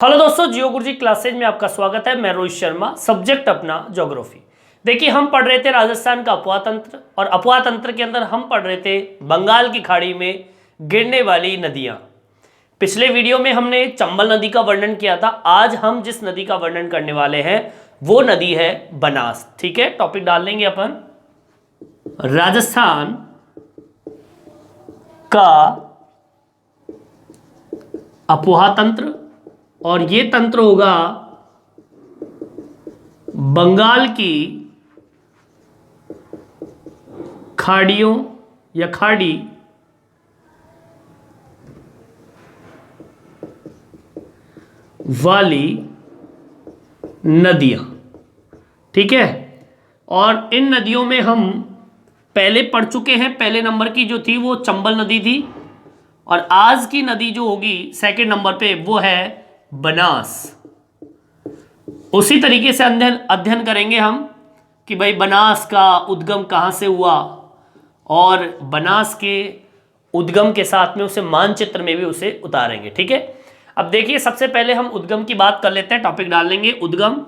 Hello दोस्तों, जियो गुरुजी classes में आपका स्वागत है। मैं रोहित शर्मा, सब्जेक्ट अपना ज्योग्राफी। देखिए, हम पढ़ रहे थे राजस्थान का अपवाह तंत्र, और अपवाह तंत्र के अंदर हम पढ़ रहे थे बंगाल की खाड़ी में गिरने वाली नदियां। पिछले वीडियो में हमने चंबल नदी का वर्णन किया था। आज हम जिस नदी का वर्णन करने वाले हैं वो नदी है बनास। ठीक है, टॉपिक डाल लेंगे अपन राजस्थान का अपवाह तंत्र, और ये तंत्र होगा बंगाल की खाड़ियों या खाड़ी वाली नदियां। ठीक है, और इन नदियों में हम पहले पढ़ चुके हैं। पहले नंबर की जो थी वो चंबल नदी थी, और आज की नदी जो होगी सेकंड नंबर पे वो है बनास। उसी तरीके से अध्ययन करेंगे हम कि भाई बनास का उद्गम कहाँ से हुआ, और बनास के उद्गम के साथ में उसे मानचित्र में भी उसे उतारेंगे। ठीक है, अब देखिए, सबसे पहले हम उद्गम की बात कर लेते हैं। टॉपिक डाल लेंगे उद्गम।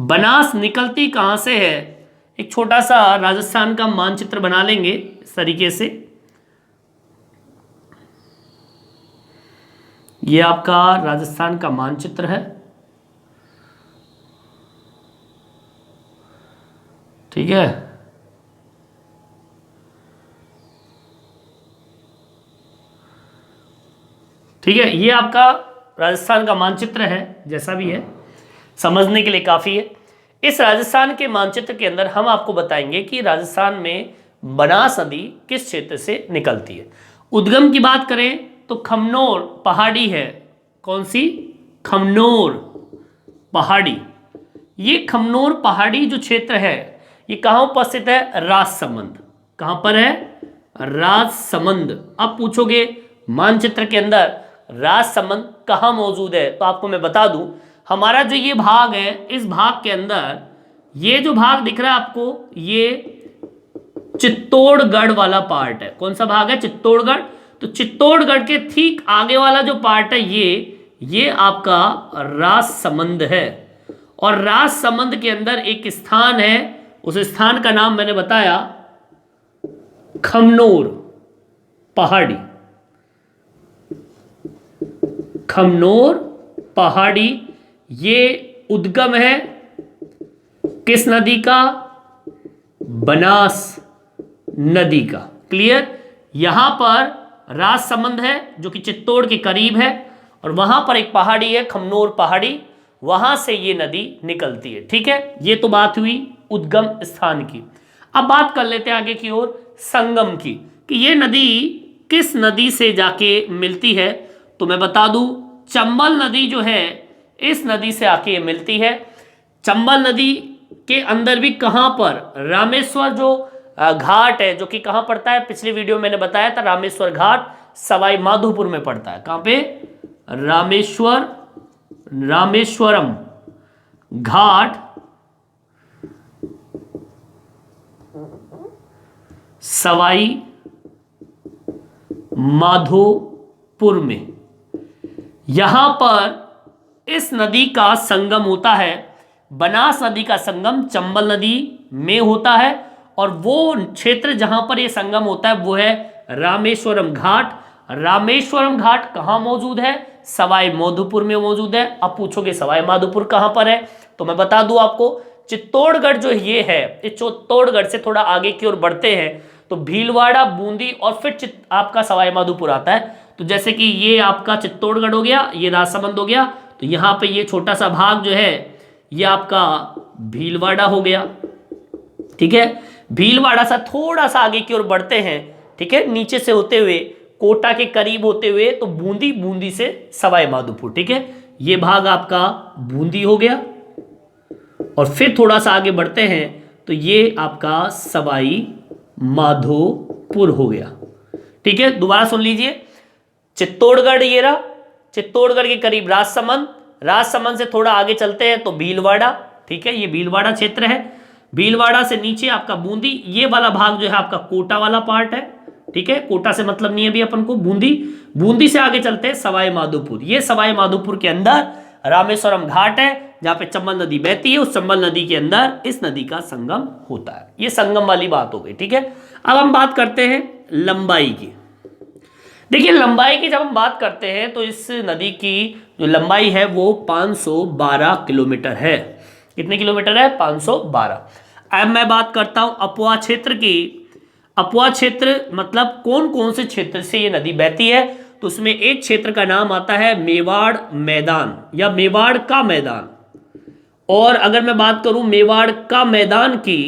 बनास निकलती कहाँ से है, एक छोटा सा राजस्थान का मानचित्र बना लेंगे इस तरीके से। ये आपका राजस्थान का मानचित्र है। ठीक है, ठीक है, ये आपका राजस्थान का मानचित्र है। जैसा भी है, समझने के लिए काफी है। इस राजस्थान के मानचित्र के अंदर हम आपको बताएंगे कि राजस्थान में बनास नदी किस क्षेत्र से निकलती है। उद्गम की बात करें तो खमनोर पहाड़ी है। कौन सी? खमनोर पहाड़ी। ये खमनोर पहाड़ी जो क्षेत्र है ये कहाँ उपस्थित है? राजसमंद। कहाँ पर है? राजसमंद। अब पूछोगे मानचित्र के अंदर राजसमंद कहाँ मौजूद है, तो आपको मैं बता दूं, हमारा जो ये भाग है, इस भाग के अंदर ये जो भाग दिख रहा है आपको, ये चित्तौड़गढ़ वाला पार्ट है। कौन सा भाग है? चित्तौड़गढ़। तो चित्तौड़गढ़ के ठीक आगे वाला जो पार्ट है ये आपका राजसमंद है, और राजसमंद के अंदर एक स्थान है, उस स्थान का नाम मैंने बताया खमनोर पहाड़ी। खमनोर पहाड़ी ये उद्गम है किस नदी का? बनास नदी का। क्लियर? यहां पर राजसमंद है जो कि चित्तौड़ के करीब है, और वहां पर एक पहाड़ी है खमनोर पहाड़ी, वहां से ये नदी निकलती है। ठीक है, ये तो बात हुई उद्गम स्थान की। अब बात कर लेते हैं आगे की ओर संगम की, कि ये नदी किस नदी से जाके मिलती है। तो मैं बता दूं, चंबल नदी जो है इस नदी से आके मिलती है। चंबल नदी के अंदर भी कहां पर? रामेश्वर जो घाट है, जो कि कहां पड़ता है, पिछली वीडियो में मैंने बताया था, रामेश्वर घाट सवाई माधोपुर में पड़ता है। कहां पे? रामेश्वरम घाट सवाई माधोपुर में। यहां पर इस नदी का संगम होता है। बनास नदी का संगम चंबल नदी में होता है, और वो क्षेत्र जहां पर यह संगम होता है वो है रामेश्वरम घाट। रामेश्वरम घाट कहां मौजूद है? सवाई माधोपुर में मौजूद है। अब पूछोगे सवाई माधोपुर कहां पर है, तो मैं बता दूं आपको, चित्तौड़गढ़ जो ये है, इस चित्तौड़गढ़ से थोड़ा आगे की ओर बढ़ते हैं तो भीलवाड़ा, बूंदी, और फिर आपका सवाई माधोपुर आता है। तो जैसे कि ये आपका चित्तौड़गढ़ हो गया, ये राजसमंद हो गया, तो यहां पे ये छोटा सा भाग जो है ये आपका भीलवाड़ा हो गया। ठीक है, भीलवाड़ा सा थोड़ा सा आगे की ओर बढ़ते हैं, ठीक है, नीचे से होते हुए कोटा के करीब होते हुए तो बूंदी, बूंदी से सवाई माधोपुर। ठीक है, ये भाग आपका बूंदी हो गया, और फिर थोड़ा सा आगे बढ़ते हैं तो ये आपका सवाई माधोपुर हो गया। ठीक है, दोबारा सुन लीजिए, चित्तौड़गढ़ ये रहा, चित्तौड़गढ़ के करीब राजसमंद, राजसमंद से थोड़ा आगे चलते हैं तो भीलवाड़ा। ठीक है, ये भीलवाड़ा क्षेत्र है। भीलवाड़ा से नीचे आपका बूंदी, ये वाला भाग जो है आपका कोटा वाला पार्ट है। ठीक है, कोटा से मतलब नहीं है अभी अपन को। बूंदी, बूंदी से आगे चलते हैं सवाई माधोपुर। ये सवाई माधोपुर के अंदर रामेश्वरम घाट है जहां पे चंबल नदी बहती है। उस चंबल नदी के अंदर इस नदी का संगम होता है। ये संगम वाली बात हो गई, ठीक है। अब हम बात करते हैं लंबाई की। देखिए लंबाई की जब हम बात करते हैं तो इस नदी की जो लंबाई है वो 512 किलोमीटर है। कितने किलोमीटर है? 512। अब मैं बात करता हूं अपवा क्षेत्र की। अपवा क्षेत्र मतलब कौन कौन से क्षेत्र से ये नदी बहती है, तो उसमें एक क्षेत्र का नाम आता है मेवाड़ मैदान या मेवाड़ का मैदान। और अगर मैं बात करूं मेवाड़ का मैदान की,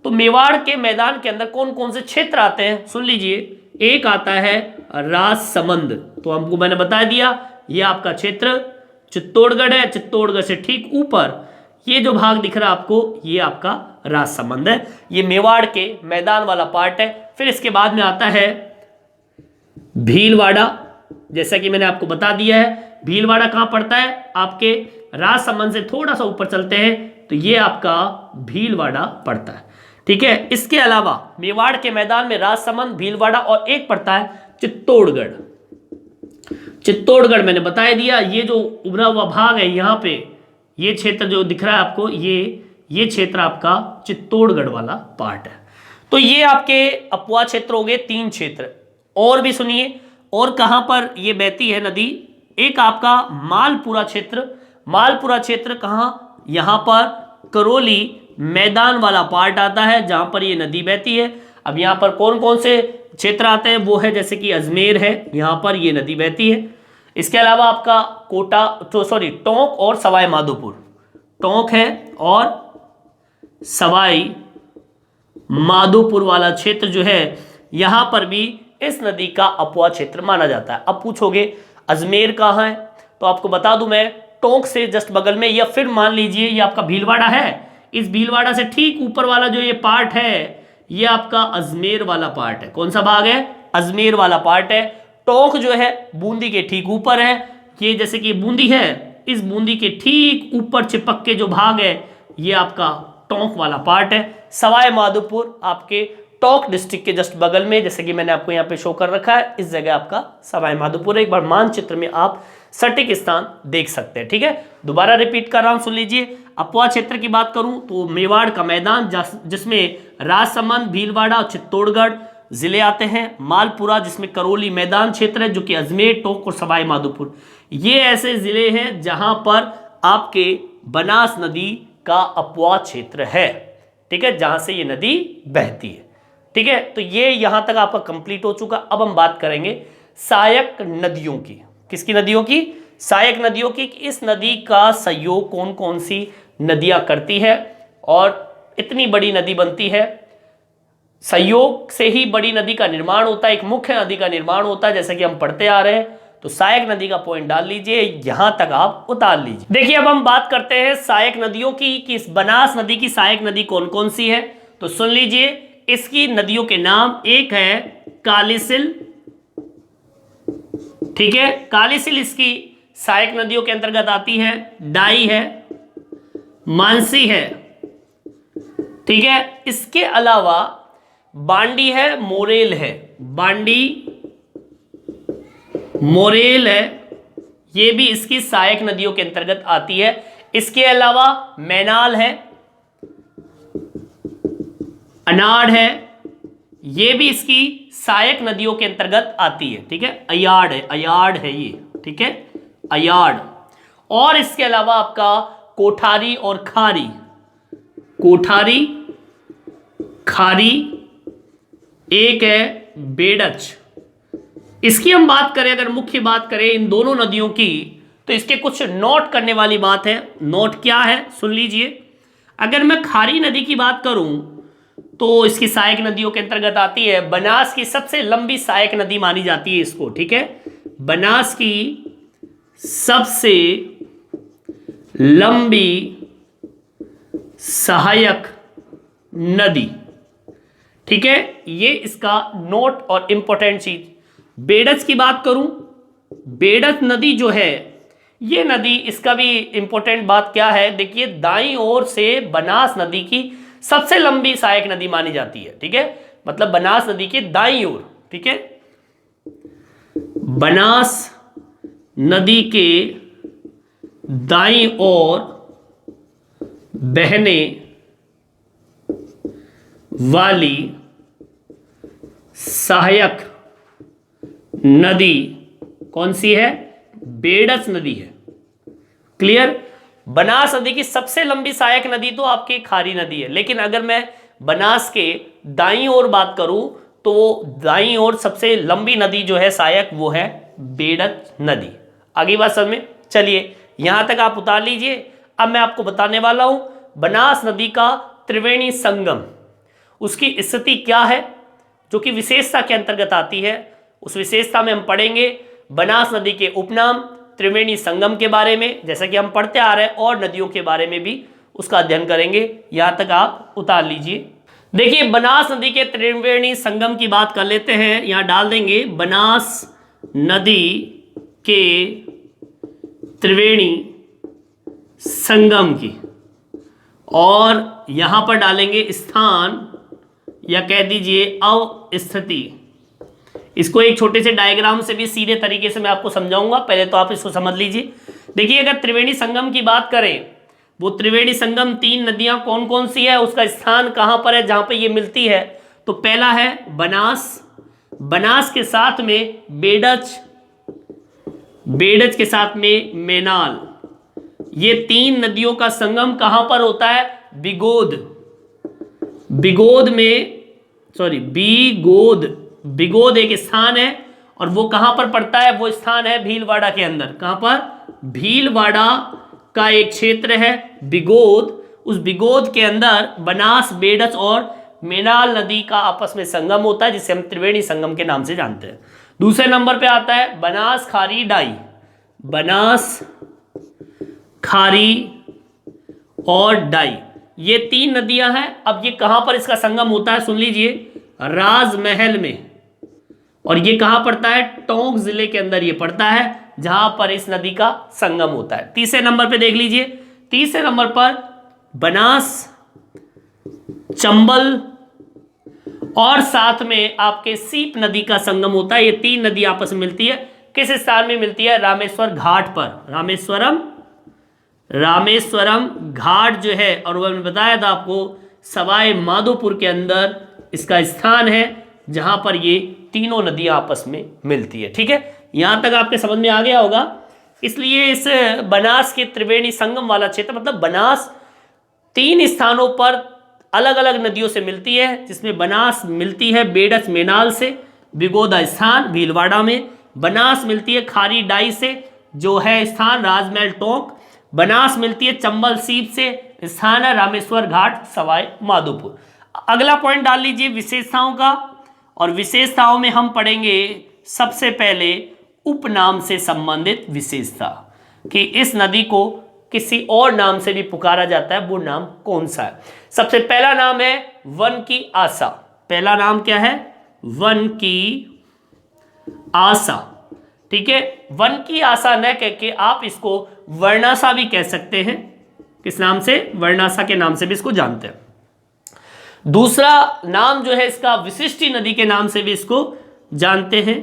तो मेवाड़ के मैदान के अंदर कौन कौन से क्षेत्र आते हैं सुन लीजिए। एक आता है राजसमंद, तो हमको मैंने बता दिया ये आपका क्षेत्र चित्तौड़गढ़ है। चित्तौड़गढ़ से ठीक ऊपर ये जो भाग दिख रहा है आपको, ये आपका राजसमंद है। ये मेवाड़ के मैदान वाला पार्ट है। फिर इसके बाद में आता है भीलवाड़ा, जैसा कि मैंने आपको बता दिया है। भीलवाड़ा कहां पड़ता है? आपके राजसमंद से थोड़ा सा ऊपर चलते हैं तो ये आपका भीलवाड़ा पड़ता है, ठीक है। इसके अलावा मेवाड़ के मैदान में राजसमंद, भीलवाड़ा और एक पड़ता है चित्तौड़गढ़। चित्तौड़गढ़ मैंने बता दिया। ये जो उभरा हुआ भाग है यहाँ पे, ये क्षेत्र जो दिख रहा है आपको, ये क्षेत्र आपका चित्तौड़गढ़ वाला पार्ट है। तो ये आपके अपवा क्षेत्र हो गए 3 क्षेत्र। और भी सुनिए, और कहां पर ये बहती है नदी। एक आपका मालपुरा क्षेत्र। मालपुरा क्षेत्र कहां? यहां पर करौली मैदान वाला पार्ट आता है जहां पर ये नदी बहती है। अब यहां पर कौन कौन से क्षेत्र आते हैं वो है, जैसे कि अजमेर है, यहां पर ये नदी बहती है। इसके अलावा आपका कोटा तो सॉरी टोंक और सवाई माधोपुर, टोंक है और सवाई माधोपुर वाला क्षेत्र जो है, यहां पर भी इस नदी का अपवा क्षेत्र माना जाता है। अब पूछोगे अजमेर कहाँ है, तो आपको बता दूं मैं, टोंक से जस्ट बगल में, या फिर मान लीजिए ये आपका भीलवाड़ा है। इस भीलवाड़ा से ठीक ऊपर वाला जो ये पार्ट है, ये आपका अजमेर वाला पार्ट है। कौन सा भाग है? अजमेर वाला पार्ट है। टोंक जो है बूंदी के ठीक ऊपर है। ये जैसे कि बूंदी है, इस बूंदी के ठीक ऊपर चिपक के जो भाग है, ये आपका टोंक वाला पार्ट है। सवाई माधोपुर आपके टोंक डिस्ट्रिक्ट के जस्ट बगल में, जैसे कि मैंने आपको यहाँ पे शो कर रखा है, इस जगह आपका सवाई माधोपुर है। एक बार मानचित्र में आप सटीक स्थान देख सकते हैं, ठीक है। दोबारा रिपीट कर रहा हूं, सुन लीजिए। अपवा क्षेत्र की बात करूं तो मेवाड़ का मैदान, जिसमें राजसमंद, भीलवाड़ा और चित्तौड़गढ़ जिले आते हैं। मालपुरा जिसमें करौली मैदान क्षेत्र है, जो कि अजमेर, टोंक और सवाई माधोपुर, ये ऐसे जिले हैं जहां पर आपके बनास नदी का अपवा क्षेत्र है, ठीक है, जहां से ये नदी बहती है, ठीक है। तो ये यहां तक आपका कंप्लीट हो चुका। अब हम बात करेंगे सहायक नदियों की। किसकी नदियों की? सहायक नदियों की। इस नदी का सहयोग कौन कौन सी नदियां करती है और इतनी बड़ी नदी बनती है। सहयोग से ही बड़ी नदी का निर्माण होता है, एक मुख्य नदी का निर्माण होता है, जैसे कि हम पढ़ते आ रहे हैं। तो सहायक नदी का पॉइंट डाल लीजिए, यहां तक आप उतार लीजिए। देखिए अब हम बात करते हैं सहायक नदियों की कि इस बनास नदी की सहायक नदी कौन कौन सी है। तो सुन लीजिए, इसकी नदियों के नाम, एक है कालीसिल, ठीक है, कालीसिल इसकी सहायक नदियों के अंतर्गत आती है। डाई है, मानसी है, ठीक है। इसके अलावा बांडी है, मोरेल है, बांडी मोरेल है, ये भी इसकी सहायक नदियों के अंतर्गत आती है। इसके अलावा मैनाल है, अनाड़ है, ये भी इसकी सहायक नदियों के अंतर्गत आती है, ठीक है। अयाड़ है, अयाड़ है ये, ठीक है, अयाड़। और इसके अलावा आपका कोठारी और खारी, कोठारी, खारी, एक है बेड़च। इसकी हम बात करें, अगर मुख्य बात करें इन दोनों नदियों की, तो इसके कुछ नोट करने वाली बात है। नोट क्या है सुन लीजिए। अगर मैं खारी नदी की बात करूं तो इसकी सहायक नदियों के अंतर्गत आती है। बनास की सबसे लंबी सहायक नदी मानी जाती है इसको, ठीक है, बनास की सबसे लंबी सहायक नदी, ठीक है, ये इसका नोट और इंपॉर्टेंट चीज। बेड़च की बात करूं, बेड़च नदी जो है, ये नदी, इसका भी इंपॉर्टेंट बात क्या है, देखिए, दाईं ओर से बनास नदी की सबसे लंबी सहायक नदी मानी जाती है, ठीक है, मतलब बनास नदी के दाईं ओर, ठीक है। बनास नदी के दाईं ओर बहने वाली सहायक नदी कौन सी है? बेडस नदी है। क्लियर? बनास नदी की सबसे लंबी सहायक नदी तो आपकी खारी नदी है, लेकिन अगर मैं बनास के दाईं ओर बात करूं तो दाईं ओर सबसे लंबी नदी जो है सहायक वो है बेडस नदी। आगे बात समझ में? चलिए यहां तक आप उतार लीजिए। अब मैं आपको बताने वाला हूं बनास नदी का त्रिवेणी संगम, उसकी स्थिति क्या है, जो कि विशेषता के अंतर्गत आती है। उस विशेषता में हम पढ़ेंगे बनास नदी के उपनाम, त्रिवेणी संगम के बारे में, जैसा कि हम पढ़ते आ रहे हैं, और नदियों के बारे में भी उसका अध्ययन करेंगे। यहां तक आप उतार लीजिए। देखिए बनास नदी के त्रिवेणी संगम की बात कर लेते हैं। यहां डाल देंगे बनास नदी के त्रिवेणी संगम की, और यहां पर डालेंगे स्थान या कह दीजिए अवस्थिति। इसको एक छोटे से डायग्राम से भी सीधे तरीके से मैं आपको समझाऊंगा, पहले तो आप इसको समझ लीजिए। देखिए अगर त्रिवेणी संगम की बात करें, वो त्रिवेणी संगम 3 नदियां कौन कौन सी है, उसका स्थान कहां पर है जहां पे ये मिलती है, तो पहला है बनास, बनास के साथ में बेडच, बेडच के साथ में मेनाल। ये 3 नदियों का संगम कहां पर होता है? बिगोद, बिगोद में, सॉरी बिगोद, बिगोद एक स्थान है और वो कहां पर पड़ता है? वो स्थान है भीलवाड़ा के अंदर। कहां पर? भीलवाड़ा का एक क्षेत्र है बिगोद। उस बिगोद के अंदर बनास, बेडच और मेनाल नदी का आपस में संगम होता है, जिसे हम त्रिवेणी संगम के नाम से जानते हैं। दूसरे नंबर पे आता है बनास, खारी, डाई। बनास, खारी और डाई, ये 3 नदियां हैं। अब ये कहां पर इसका संगम होता है? सुन लीजिए, राजमहल में। और ये कहां पड़ता है? टोंक जिले के अंदर ये पड़ता है, जहां पर इस नदी का संगम होता है। तीसरे नंबर पे देख लीजिए, तीसरे नंबर पर बनास, चंबल और साथ में आपके सीप नदी का संगम होता है। ये 3 नदी आपस में मिलती है। किस स्थान में मिलती है? रामेश्वर घाट पर। रामेश्वरम घाट जो है, और वह मैंने बताया था आपको, सवाई माधोपुर के अंदर इसका स्थान है, जहां पर ये तीनों नदियां आपस में मिलती है। ठीक है, यहां तक आपके समझ में आ गया होगा। इसलिए इस बनास के त्रिवेणी संगम वाला क्षेत्र, मतलब बनास 3 स्थानों पर अलग अलग नदियों से मिलती है, जिसमें बनास मिलती है बेडच, मेनाल से, बिगोदा स्थान भीलवाड़ा में। बनास मिलती है खारी, डाई से, जो है स्थान राजमहल, टोंक। बनास मिलती है चंबल, सीप से, स्थान है रामेश्वर घाट, सवाई माधोपुर। अगला पॉइंट डाल लीजिए विशेषताओं का, और विशेषताओं में हम पढ़ेंगे सबसे पहले उपनाम से संबंधित विशेषता, कि इस नदी को किसी और नाम से भी पुकारा जाता है, वो नाम कौन सा है। सबसे पहला नाम है वन की आशा। पहला नाम क्या है? वन की आशा। ठीक है, वन की आशा न कह के आप इसको वर्णाशा भी कह सकते हैं। किस नाम से? वर्णाशा के नाम से भी इसको जानते हैं। दूसरा नाम जो है इसका, विशिष्टि नदी के नाम से भी इसको जानते हैं,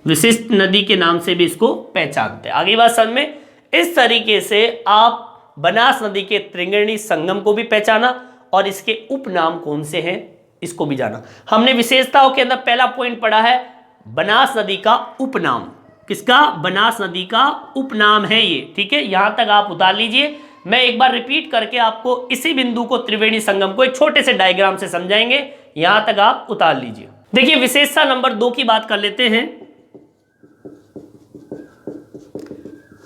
विशिष्ट नदी के नाम से भी इसको पहचानते हैं। आगे बात समझ में? इस तरीके से आप बनास नदी के त्रिवेणी संगम को भी पहचाना और इसके उपनाम कौन से हैं इसको भी जाना। हमने विशेषताओं के अंदर पहला पॉइंट पढ़ा है बनास नदी का उपनाम। किसका? बनास नदी का उपनाम है ये। ठीक है, यहां तक आप उतार लीजिए। मैं एक बार रिपीट करके आपको इसी बिंदु को, त्रिवेणी संगम को, एक छोटे से डायग्राम से समझाएंगे। यहां तक आप उतार लीजिए। देखिए विशेषता नंबर 2 की बात कर लेते हैं।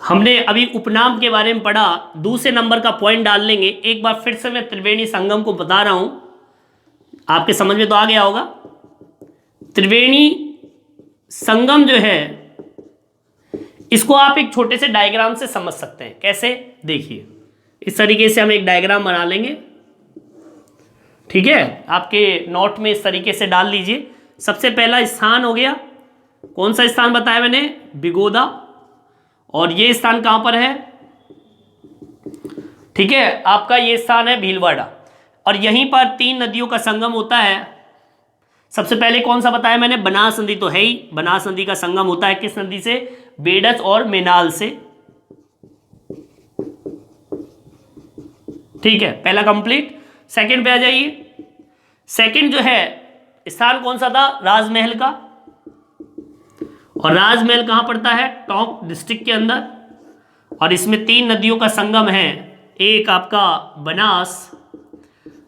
हमने अभी उपनाम के बारे में पढ़ा, दूसरे नंबर का पॉइंट डाल लेंगे। एक बार फिर से मैं त्रिवेणी संगम को बता रहा हूं, आपके समझ में तो आ गया होगा। त्रिवेणी संगम जो है, इसको आप एक छोटे से डायग्राम से समझ सकते हैं। कैसे? देखिए, इस तरीके से हम एक डायग्राम बना लेंगे। ठीक है, आपके नोट में इस तरीके से डाल लीजिए। सबसे पहला स्थान हो गया, कौन सा स्थान बताया मैंने? बिगोदा। और ये स्थान कहां पर है? ठीक है, आपका ये स्थान है भीलवाड़ा। और यहीं पर 3 नदियों का संगम होता है, सबसे पहले कौन सा बताया मैंने, बनास नदी तो है ही, बनास नदी का संगम होता है किस नदी से, बेडच और मेनाल से। ठीक है, पहला कंप्लीट। सेकंड पे आ जाइए। सेकंड जो है स्थान कौन सा था, राजमहल का। और राजमहल कहां पड़ता है, टोंक डिस्ट्रिक्ट के अंदर। और इसमें 3 नदियों का संगम है, एक आपका बनास,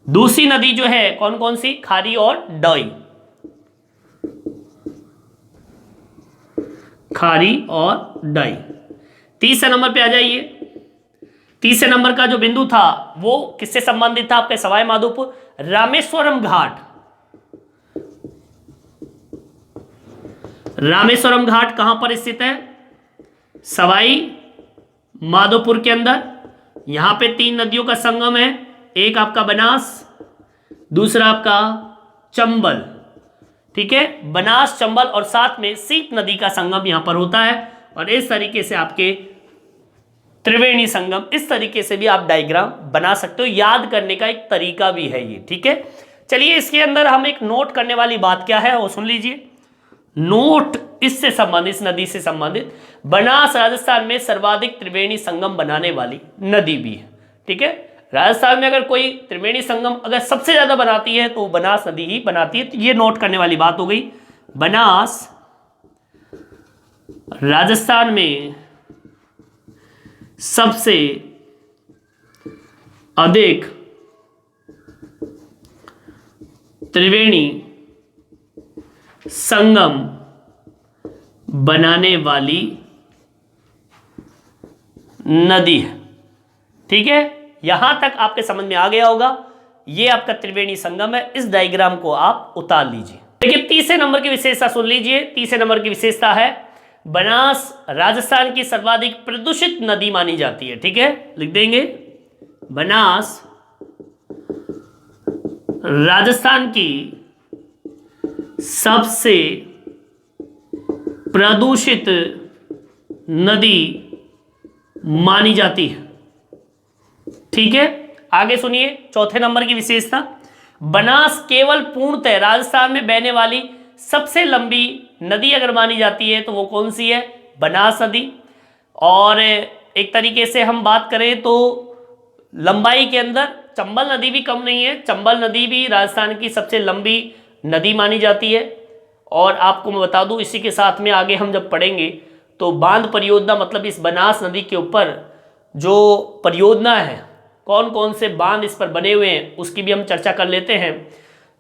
दूसरी नदी जो है कौन कौन सी, खारी और डोई, खारी और डोई। तीसरे नंबर पे आ जाइए। तीसरे नंबर का जो बिंदु था वो किससे संबंधित था, आपके सवाई माधोपुर, रामेश्वरम घाट। रामेश्वरम घाट कहां पर स्थित है, सवाई माधोपुर के अंदर। यहां पे 3 नदियों का संगम है, एक आपका बनास, दूसरा आपका चंबल। ठीक है, बनास, चंबल और साथ में सीप नदी का संगम यहां पर होता है। और इस तरीके से आपके त्रिवेणी संगम, इस तरीके से भी आप डायग्राम बना सकते हो, याद करने का एक तरीका भी है ये। ठीक है, चलिए इसके अंदर हम एक नोट करने वाली बात क्या है वो सुन लीजिए। नोट इससे संबंधित, इस नदी से संबंधित, बनास राजस्थान में सर्वाधिक त्रिवेणी संगम बनाने वाली नदी भी है। ठीक है, राजस्थान में अगर कोई त्रिवेणी संगम अगर सबसे ज्यादा बनाती है तो बनास नदी ही बनाती है। तो ये नोट करने वाली बात हो गई। बनास राजस्थान में सबसे अधिक त्रिवेणी संगम बनाने वाली नदी है। ठीक है, यहां तक आपके समझ में आ गया होगा। ये आपका त्रिवेणी संगम है, इस डायग्राम को आप उतार लीजिए। देखिए तीसरे नंबर की विशेषता सुन लीजिए। तीसरे नंबर की विशेषता है बनास राजस्थान की सर्वाधिक प्रदूषित नदी मानी जाती है। ठीक है, लिख देंगे, बनास राजस्थान की सबसे प्रदूषित नदी मानी जाती है। ठीक है, आगे सुनिए चौथे नंबर की विशेषता, बनास केवल पूर्णतः राजस्थान में बहने वाली सबसे लंबी नदी अगर मानी जाती है तो वो कौन सी है, बनास नदी। और एक तरीके से हम बात करें तो लंबाई के अंदर चंबल नदी भी कम नहीं है, चंबल नदी भी राजस्थान की सबसे लंबी नदी मानी जाती है। और आपको मैं बता दूं इसी के साथ में आगे हम जब पढ़ेंगे तो बांध परियोजना, मतलब इस बनास नदी के ऊपर जो परियोजना है, कौन कौन से बांध इस पर बने हुए हैं उसकी भी हम चर्चा कर लेते हैं।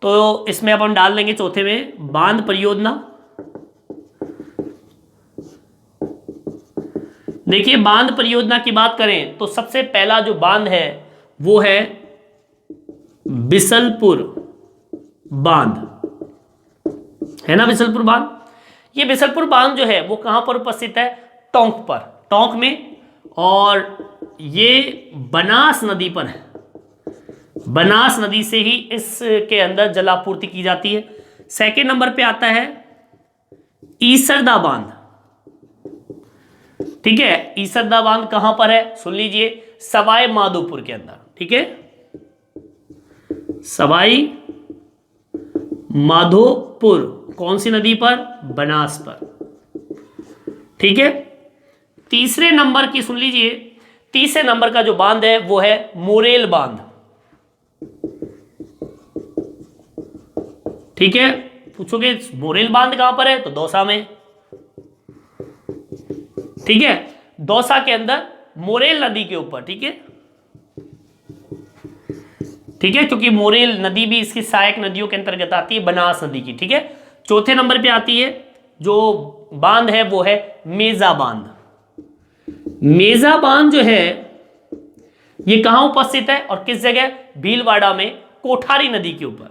तो इसमें अपन डाल लेंगे चौथे में बांध परियोजना। देखिए बांध परियोजना की बात करें तो सबसे पहला जो बांध है वो है बिसलपुर बांध, है ना, बिसलपुर बांध। ये बिसलपुर बांध जो है वो कहां पर उपस्थित है, टोंक पर, टोंक में। और ये बनास नदी पर है, बनास नदी से ही इसके अंदर जलापूर्ति की जाती है। सेकंड नंबर पे आता है ईसरदा बांध। ठीक है, ईसरदा बांध कहां पर है, सुन लीजिए, सवाई माधोपुर के अंदर। ठीक है, सवाई माधोपुर कौन सी नदी पर, बनास पर। ठीक है, तीसरे नंबर की सुन लीजिए, तीसरे नंबर का जो बांध है वो है मोरेल बांध। ठीक है, पूछोगे मोरेल बांध कहां पर है तो दौसा में। ठीक है, दौसा के अंदर मोरेल नदी के ऊपर। ठीक है, ठीक है, क्योंकि मोरेल नदी भी इसकी सहायक नदियों के अंतर्गत आती है, बनास नदी की। ठीक है, चौथे नंबर पे आती है जो बांध है वो है मेजा बांध। मेजा बांध जो है ये कहां उपस्थित है और किस जगह, भीलवाड़ा में, कोठारी नदी के ऊपर,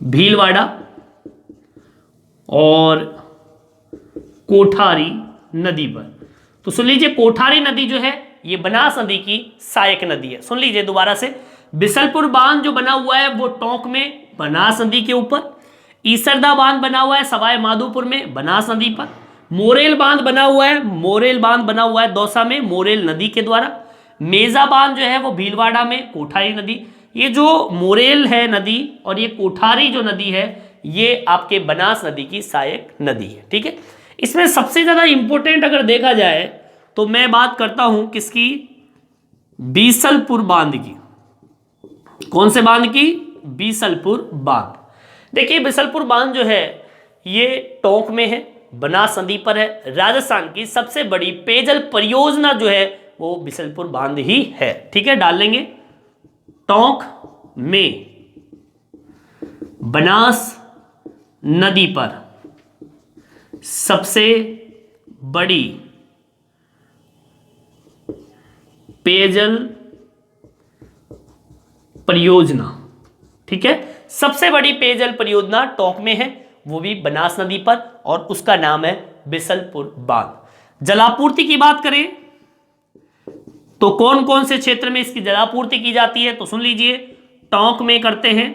भीलवाड़ा और कोठारी नदी पर। तो सुन लीजिए कोठारी नदी जो है ये बनास नदी की सहायक नदी है। सुन लीजिए दोबारा से, बिसलपुर बांध जो बना हुआ है वो टोंक में, बनास नदी के ऊपर। ईसरदा बांध बना हुआ है सवाई माधोपुर में, बनास नदी पर। मोरेल बांध बना हुआ है, मोरेल बांध बना हुआ है दौसा में, मोरेल नदी के द्वारा। मेजा बांध जो है वो भीलवाड़ा में, कोठारी नदी। ये जो मोरेल है नदी और ये कोठारी जो नदी है ये आपके बनास नदी की सहायक नदी है। ठीक है, इसमें सबसे ज्यादा इंपॉर्टेंट अगर देखा जाए तो मैं बात करता हूं किसकी, बीसलपुर बांध की। कौन से बांध की, बीसलपुर बांध। देखिए बीसलपुर बांध जो है ये टोंक में है, बनास नदी पर है। राजस्थान की सबसे बड़ी पेयजल परियोजना जो है वो बीसलपुर बांध ही है। ठीक है, डाल लेंगे टोंक में बनास नदी पर सबसे बड़ी पेयजल परियोजना। ठीक है, सबसे बड़ी पेयजल परियोजना टोंक में है, वो भी बनास नदी पर, और उसका नाम है बीसलपुर बांध। जलापूर्ति की बात करें तो कौन कौन से क्षेत्र में इसकी जलापूर्ति की जाती है तो सुन लीजिए, टोंक में करते हैं,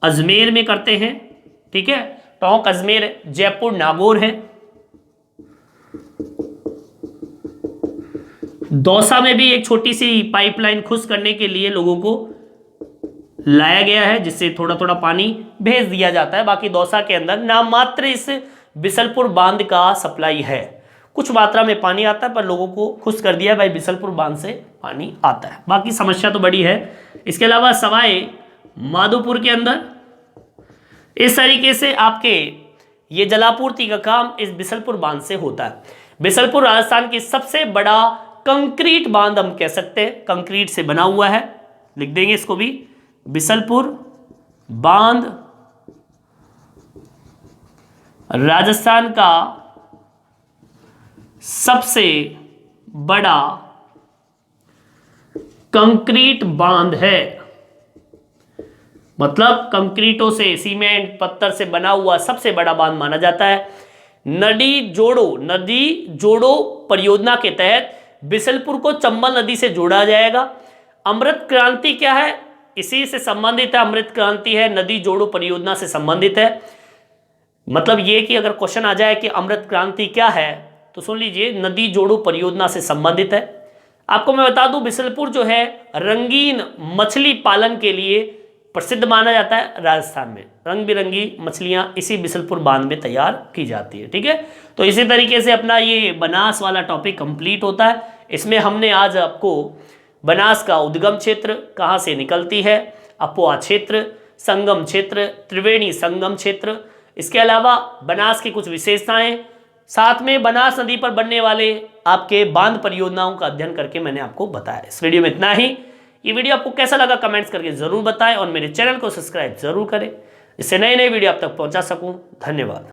अजमेर में करते हैं। ठीक है, टोंक, अजमेर, जयपुर, नागौर है। दौसा में भी एक छोटी सी पाइपलाइन खुश करने के लिए लोगों को लाया गया है, जिससे थोड़ा थोड़ा पानी भेज दिया जाता है। बाकी दौसा के अंदर नाम मात्र इस बीसलपुर बांध का सप्लाई है, कुछ मात्रा में पानी आता है, पर लोगों को खुश कर दिया भाई बीसलपुर बांध से पानी आता है। बाकी समस्या तो बड़ी है। इसके अलावा सवाई माधोपुर के अंदर इस तरीके से आपके ये जलापूर्ति का काम इस बीसलपुर बांध से होता है। बीसलपुर राजस्थान की सबसे बड़ा कंक्रीट बांध हम कह सकते हैं, कंक्रीट से बना हुआ है, लिख देंगे इसको भी। बीसलपुर बांध राजस्थान का सबसे बड़ा कंक्रीट बांध है, मतलब कंक्रीटों से, सीमेंट पत्थर से बना हुआ सबसे बड़ा बांध माना जाता है। नदी जोड़ो परियोजना के तहत बीसलपुर को चंबल नदी से जोड़ा जाएगा। अमृत क्रांति क्या है, इसी से संबंधित है। अमृत क्रांति है, नदी जोड़ो परियोजना से संबंधित है। मतलब ये कि अगर क्वेश्चन आ जाए कि अमृत क्रांति क्या है तो सुन लीजिए, नदी जोड़ो परियोजना से संबंधित है। आपको मैं बता दूं बीसलपुर जो है रंगीन मछली पालन के लिए प्रसिद्ध माना जाता है। राजस्थान में रंग बिरंगी मछलियां इसी बीसलपुर बांध में तैयार की जाती है। ठीक है, तो इसी तरीके से अपना ये बनास वाला टॉपिक कंप्लीट होता है। इसमें हमने आज आपको बनास का उद्गम क्षेत्र कहाँ से निकलती है, अपोआ क्षेत्र, संगम क्षेत्र, त्रिवेणी संगम क्षेत्र, इसके अलावा बनास की कुछ विशेषताएं, साथ में बनास नदी पर बनने वाले आपके बांध परियोजनाओं का अध्ययन करके मैंने आपको बताया। इस वीडियो में इतना ही। ये वीडियो आपको कैसा लगा कमेंट्स करके जरूर बताएं और मेरे चैनल को सब्सक्राइब जरूर करें, इससे नए नए वीडियो आप तक पहुंचा सकूं। धन्यवाद।